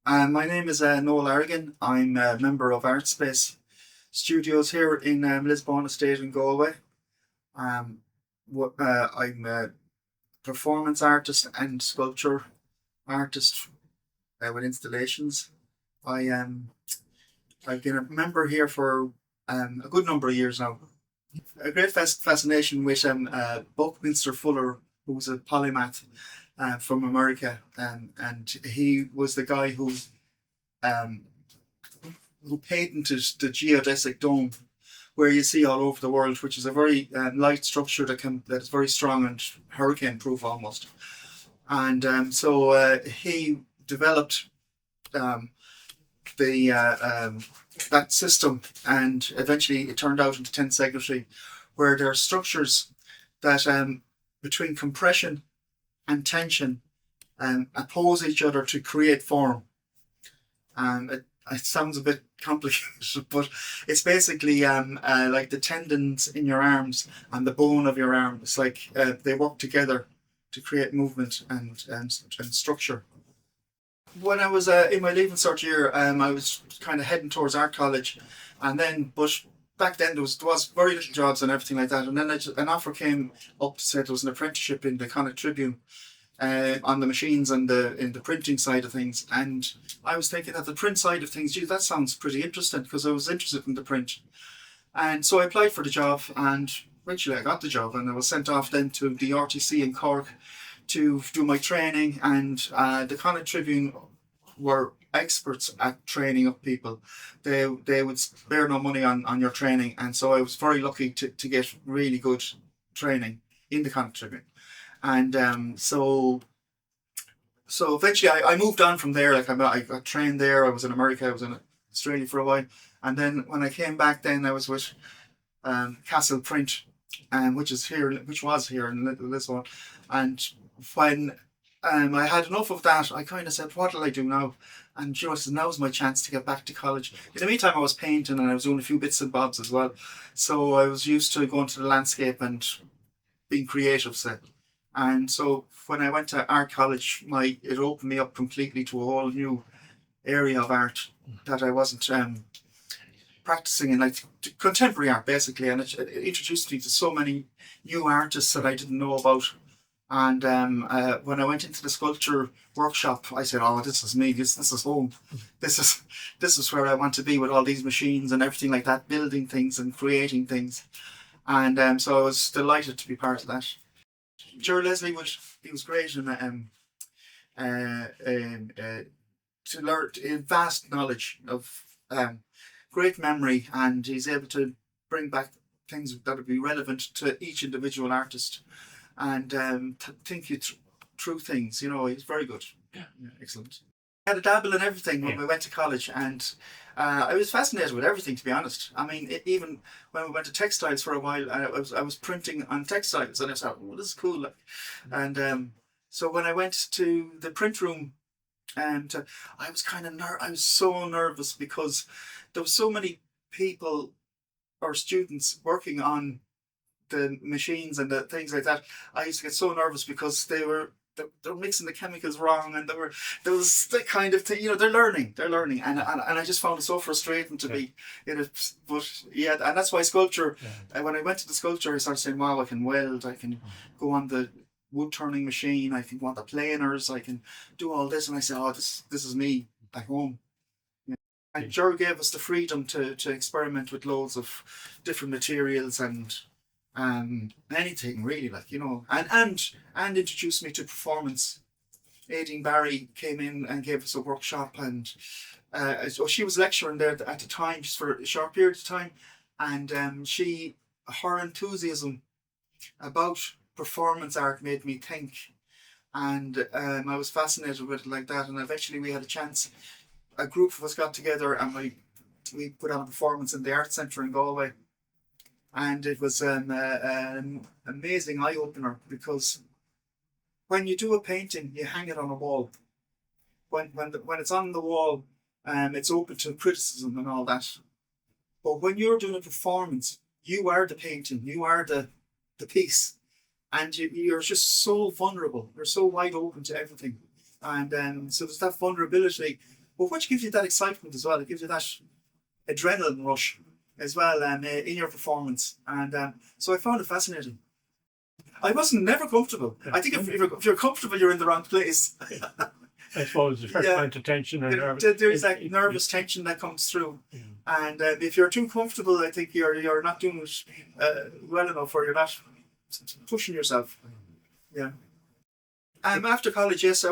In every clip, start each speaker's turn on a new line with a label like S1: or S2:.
S1: My name is Noel Arrigan. I'm a member of Artspace Studios here in Lisbon Estate in Galway. Um, I'm a performance artist and sculpture artist with installations. I I've been a member here for a good number of years now. A great fascination with Buckminster Fuller, who was a polymath from America, and he was the guy um, who patented the geodesic dome, where you see all over the world, which is a very light structure that is very strong and hurricane proof almost. And he developed um, the that system, and eventually it turned out into tensegrity, where there are structures that between compression and tension oppose each other to create form. It sounds a bit complicated, but it's basically like the tendons in your arms and the bone of your arm. It's like they work together to create movement and structure. When I was in my leaving cert year, I was kind of heading towards art college, but back then there was very little jobs and everything like that. And then an offer came up, said there was an apprenticeship in the Connacht Tribune on the machines and in the printing side of things. And I was thinking that the print side of things, gee, that sounds pretty interesting, because I was interested in the print. And so I applied for the job, and eventually I got the job, and I was sent off then to the RTC in Cork to do my training. And the Connacht Tribune were experts at training up people. They would spare no money on your training, and so I was very lucky to get really good training in the Connacht Tribune. And so eventually I moved on from there. Like I got trained there. I was in America. I was in Australia for a while, and then when I came back, then I was with Castle Print, which was here in Lisbon. And when I had enough of that, I kind of said, "What'll I do now?" And you know, I said, "Now's my chance to get back to college." In the meantime, I was painting and I was doing a few bits and bobs as well. So I was used to going to the landscape and being creative, say. And so when I went to art college, it opened me up completely to a whole new area of art that I wasn't practicing in, like contemporary art basically. And it introduced me to so many new artists that I didn't know about. And when I went into the sculpture workshop, I said, "Oh, this is me. This is home. This is where I want to be, with all these machines and everything like that, building things and creating things." And so I was delighted to be part of that. Joe Leslie was great, and to learn a vast knowledge of great memory, and he's able to bring back things that would be relevant to each individual artist, and think you through things. You know, he's very good. Yeah, excellent. I had a dabble in everything when we went to college, and I was fascinated with everything, to be honest. I mean, even when we went to textiles for a while, I was printing on textiles, and I thought, "Well, this is cool." Like. And so when I went to the print room, and I was I was so nervous, because there were so many people or students working on the machines and the things like that. I used to get so nervous because they were mixing the chemicals wrong, and there was the kind of thing, you know, they're learning, and I just found it so frustrating to be in it. But yeah, and that's why sculpture. When I went to the sculpture, I started saying, "Wow, I can weld, I can go on the wood turning machine, I can go on the planers, I can do all this." And I said, "Oh, this is me back home." And Jer gave us the freedom to experiment with loads of different materials and anything really, like, you know, and introduced me to performance. Aideen Barry came in and gave us a workshop, and so she was lecturing there at the time, just for a short period of time, and her enthusiasm about performance art made me think, and I was fascinated with it like that. And eventually we had a chance. A group of us got together, and we put on a performance in the Art Centre in Galway, and it was an amazing eye opener, because when you do a painting, you hang it on a wall. When it's on the wall, it's open to criticism and all that. But when you're doing a performance, you are the painting, you are the piece, and you're just so vulnerable. You're so wide open to everything, and so there's that vulnerability But what gives you that excitement as well, it gives you that adrenaline rush as well in your performance. And so I found it fascinating. I wasn't never comfortable. I think if you're comfortable, you're in the wrong place.
S2: I suppose the first amount of tension and
S1: there's that nervous tension that comes through, and if you're too comfortable, I think you're not doing it well enough, or you're not pushing yourself. Yeah. After college, yes, I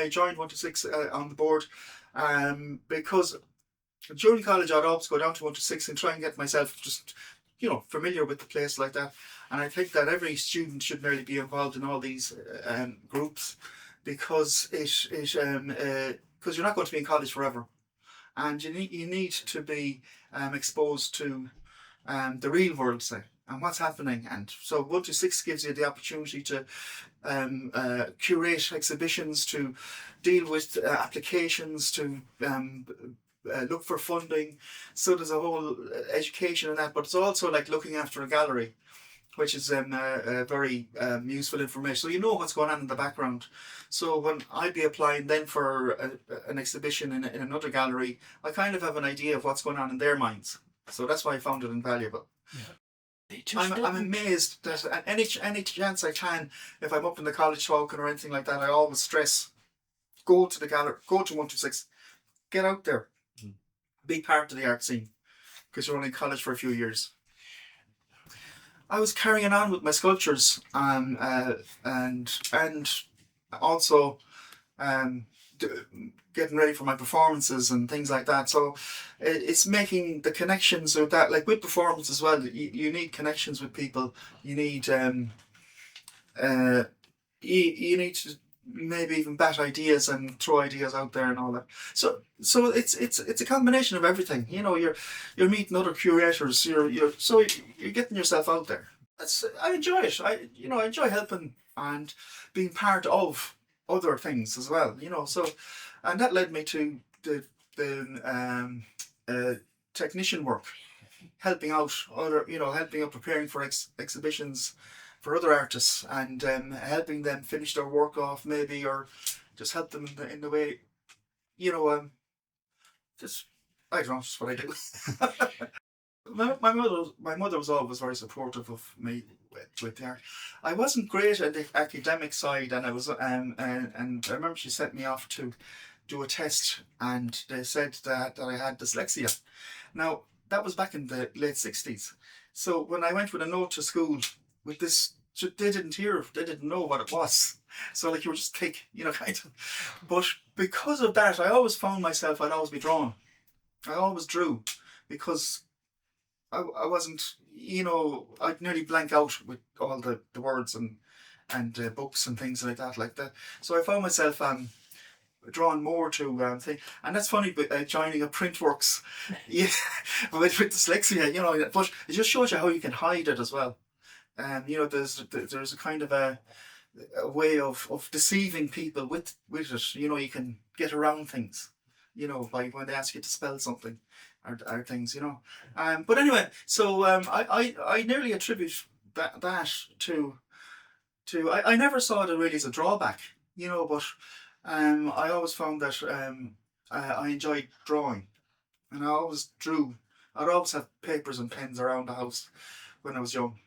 S1: joined 126 on the board, because during college I'd always go down to 126 and try and get myself just familiar with the place like that. And I think that every student should nearly be involved in all these groups, because because you're not going to be in college forever, and you need to be exposed to the real world, say, and what's happening. And so 126 gives you the opportunity to curate exhibitions, to deal with applications, to look for funding. So there's a whole education in that, but it's also like looking after a gallery, which is very useful information. So you know what's going on in the background. So when I'd be applying then for an exhibition in another gallery, I kind of have an idea of what's going on in their minds. So that's why I found it invaluable. Yeah. I'm amazed that at any chance I can, if I'm up in the college talking or anything like that, I always stress, go to the gallery, go to 126, get out there, be part of the art scene, because you're only in college for a few years. I was carrying on with my sculptures, and also getting ready for my performances and things like that. So it's making the connections with that, like with performance as well. You need connections with people. You need you need to maybe even bat ideas and throw ideas out there and all that. So it's a combination of everything. You're meeting other curators. You're getting yourself out there. I enjoy it. I enjoy helping and being part of other things as well. So, and that led me to the technician work, helping out preparing for exhibitions for other artists, and helping them finish their work off, maybe, or just help them in the way, just, I don't know, just what I do. My mother was always very supportive of me with the art. I wasn't great at the academic side, and I was and I remember she sent me off to do a test, and they said that I had dyslexia. Now that was back in the late 60s. So when I went with a note to school with this, they didn't know what it was. So like, you were just kind of. But because of that, I always found myself, I'd always be drawn. I always drew, because I wasn't, I'd nearly blank out with all the words and books and things like that. So I found myself drawn more to thing, and that's funny. But joining a printworks, with dyslexia, but it just shows you how you can hide it as well. There's a kind of a way of deceiving people with it. You can get around things, by when they ask you to spell something. Are things, but anyway, so I nearly attribute that to I never saw it really as a drawback, but I always found that I enjoyed drawing, and I always drew. I'd always have papers and pens around the house when I was young,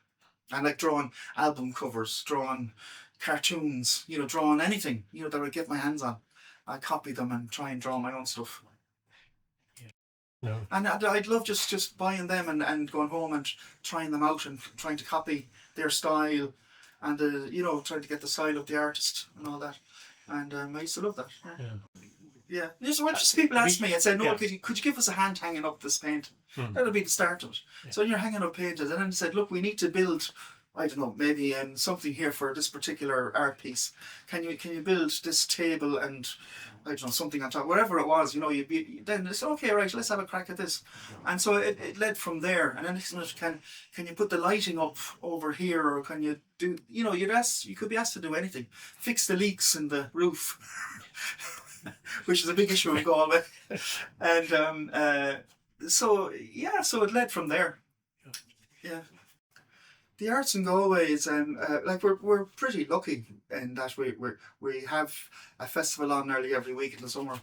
S1: and like drawing album covers, drawing cartoons, drawing anything that I'd get my hands on. I'd copy them and try and draw my own stuff.
S2: No.
S1: And I'd love just buying them and going home and trying them out and trying to copy their style, and trying to get the style of the artist and all that. And I used to love that. Yeah. Just people ask me and say, "No, could you give us a hand hanging up this paint?" That'll be the start of it. Yeah. So you're hanging up paintings, and then they said, "Look, we need to build, I don't know, maybe something here for this particular art piece. Can you build this table and, I don't know, something on top," whatever it was, then it's okay, right, let's have a crack at this. And so it led from there. And then can you put the lighting up over here, or can you do, you could be asked to do anything. Fix the leaks in the roof, which is a big issue in Galway. And so it led from there. Yeah. The arts in Galway is like we're pretty lucky in that we have a festival on nearly every week in the summer,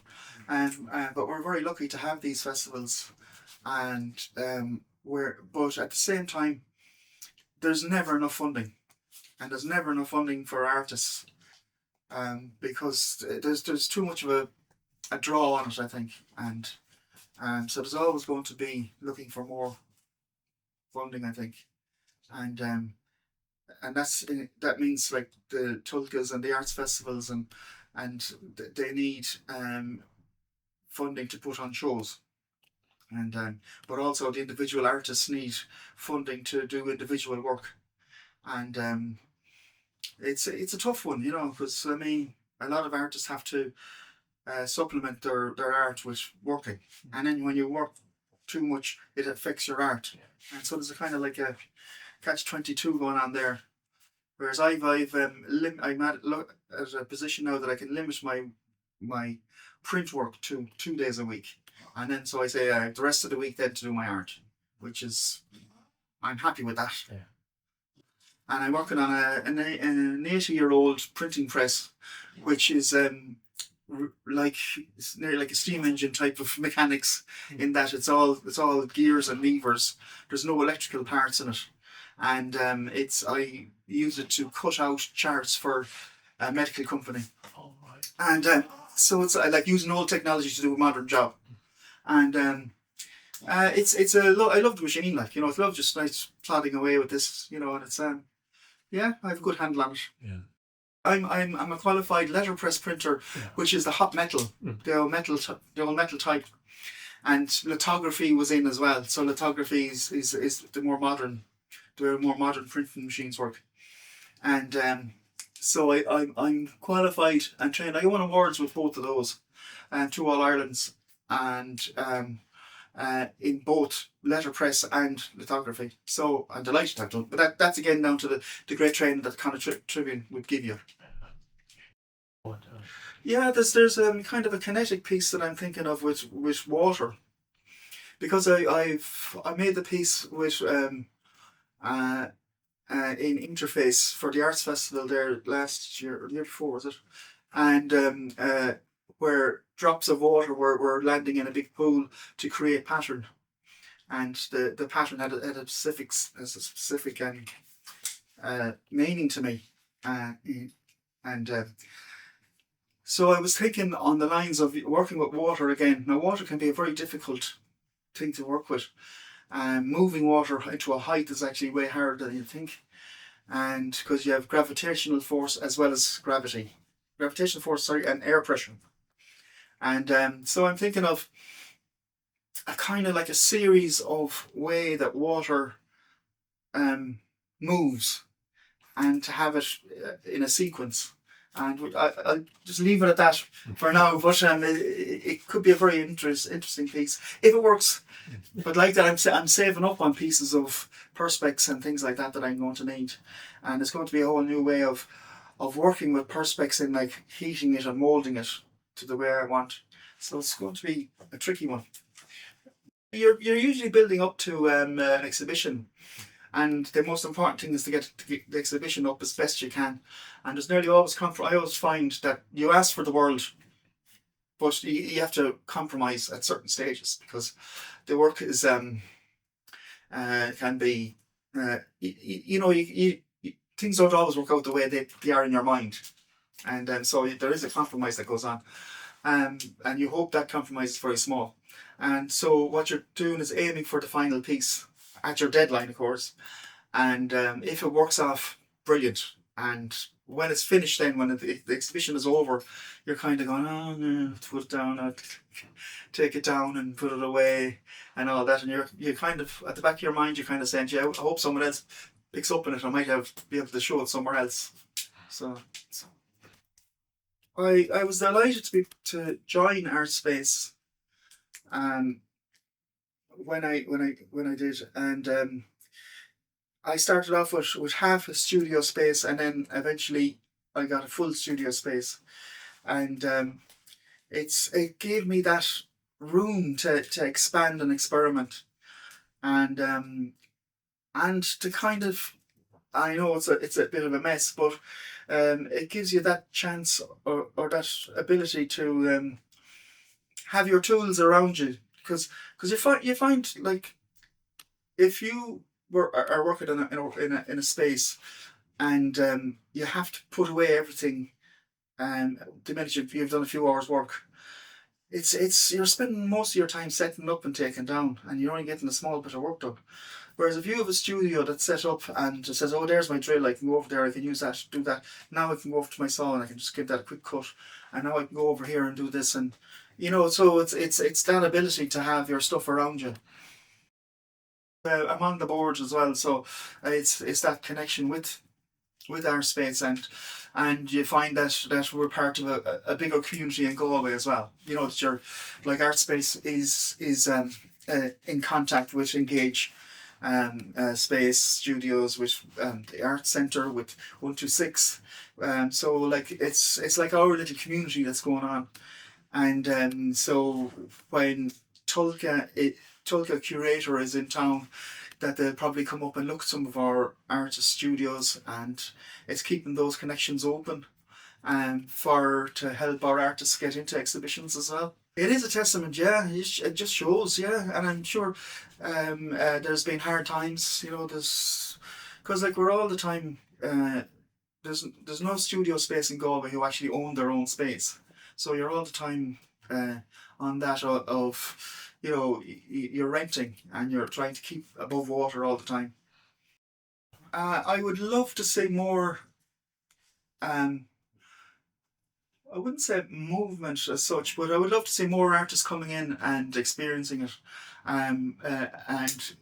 S1: and but we're very lucky to have these festivals, and we're but at the same time there's never enough funding, and there's never enough funding for artists, because there's too much of a draw on it, I think, and so there's always going to be looking for more funding, I think, and that means like the tulkas and the arts festivals and they need funding to put on shows, and but also the individual artists need funding to do individual work, and it's a tough one, because I mean a lot of artists have to supplement their art with working, and then when you work too much, it affects your art, and so there's a kind of like a catch-22 going on there. Whereas I'm at a position now that I can limit my print work to 2 days a week, and then so I say the rest of the week then to do my art, which is I'm happy with that.
S2: Yeah.
S1: And I'm working on an 80-year-old printing press, which is like it's nearly like a steam engine type of mechanics, in that it's all gears and levers. There's no electrical parts in it, and I use it to cut out charts for a medical company,
S2: All right.
S1: and so it's I like using old technology to do a modern job, and I love the machine, like, I love just nice plodding away with this, and it's yeah, I have a good handle on it.
S2: Yeah.
S1: I'm a qualified letterpress printer,
S2: Yeah.
S1: which is the hot metal, the old metal type, and lithography was in as well. So lithography is the more modern printing machines work, and so I'm qualified and trained. I won awards with both of those, and two All Irelands, and in both letterpress and lithography. So I'm delighted to have done. But that's again down to the great training that kind of Tribune would give you.
S2: What,
S1: Yeah, there's kind of a kinetic piece that I'm thinking of with water, because I made the piece with in interface for the arts festival there last year or the year before, was it? And where drops of water were landing in a big pool to create pattern, and the pattern had a specific meaning to me, and so I was thinking on the lines of working with water again. Now, water can be a very difficult thing to work with. Moving water into a height is actually way harder than you think, and because you have gravitational force as well as gravitational force, and air pressure, and so I'm thinking of a kind of like a series of way that water moves, and to have it in a sequence. And I'll just leave it at that for now. But it could be a very interesting piece if it works. But like that, I'm saving up on pieces of perspex and things like that I'm going to need, and it's going to be a whole new way of working with perspex in, like, heating it and molding it to the way I want. So it's going to be a tricky one. You're usually building up to an exhibition. And the most important thing is to get the exhibition up as best you can. And there's nearly always I always find that you ask for the world, but you have to compromise at certain stages, because the work is can be things don't always work out the way they are in your mind, and so there is a compromise that goes on, and you hope that compromise is very small. And so what you're doing is aiming for the final piece at your deadline, of course, and if it works off, brilliant. And when it's finished, then when the exhibition is over, you're kind of going, oh no, put it down, I'll take it down and put it away and all that, and you're kind of at the back of your mind, you're kind of saying, yeah, I hope someone else picks up on it. I might be able to show it somewhere else. So I was delighted to join Artspace when I did, and I started off with half a studio space, and then eventually I got a full studio space, and it gave me that room to expand and experiment, and to kind of I know it's a bit of a mess, but it gives you that chance or that ability to have your tools around you, because you find like if you are working in a space and you have to put away everything the minute you've done a few hours work. It's you're spending most of your time setting up and taking down, and you're only getting a small bit of work done. Whereas if you have a studio that's set up and it says, "Oh, there's my drill. I can go over there. I can use that. Do that. Now I can go over to my saw and I can just give that a quick cut, and now I can go over here and do this." And so it's that ability to have your stuff around you. I'm on the board as well, so it's that connection with our space, and you find that we're part of a bigger community in Galway as well. That your like art space is in contact with Engage space studios, with the art centre, with 126. So like it's like our little community that's going on. And so when Tulka curator is in town, that they'll probably come up and look at some of our artist studios, and it's keeping those connections open for to help our artists get into exhibitions as well. It is a testament, yeah. It just shows, yeah, and I'm sure there's been hard times, there's because like we're all the time. There's no studio space in Galway who actually own their own space, so you're all the time on that of you're renting and you're trying to keep above water all the time. I would love to see more. Um, I wouldn't say movement as such, but I would love to see more artists coming in and experiencing it, and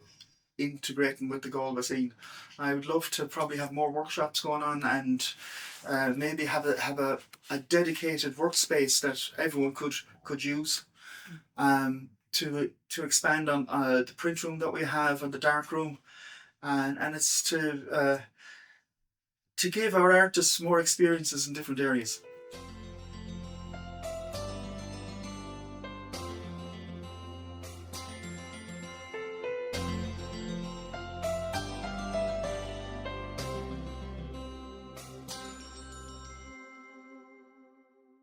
S1: integrating with the Galway scene. I would love to probably have more workshops going on, and maybe have a dedicated workspace that everyone could use. To expand on the print room that we have and the dark room, and it's to give our artists more experiences in different areas.